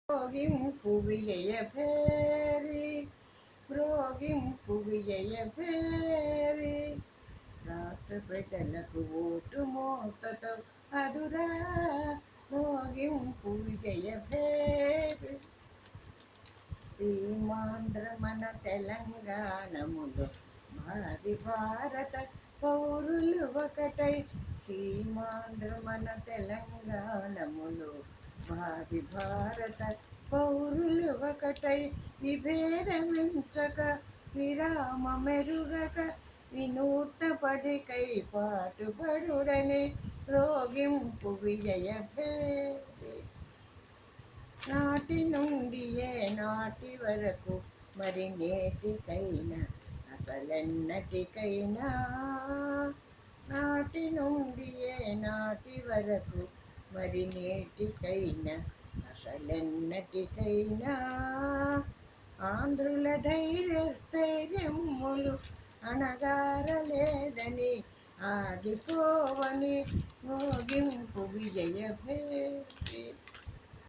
మ్రోగింపు విజయభేరి మ్రోగింపు విజయభేరి రాష్ట్ర ప్రజలకు ఓటు మోతతో అదురా మ్రోగింపు విజయభేరి సీమాంధ్ర మన తెలంగాణములో భావి భారత పౌరులు ఒకటై సీమాంధ్ర మన తెలంగాణములో భావి భారత పౌరులు ఒకటై విభేదమించక విరామ మెరుగక వినూత్న పదికై పాటుపడుడని రోగింపు విజయ భేరి నాటి నుండి ఏ నాటి వరకు మరి నేటికైనా అసలెన్నటికైనా నాటి నుండి ఏ నాటి వరకు మరి నేటికైనా అసలెన్నటికైనా ఆంధ్రుల ధైర్యస్థైర్యములు అణగారలేదని ఆగిపోవని మోగింపు విజయ భేరి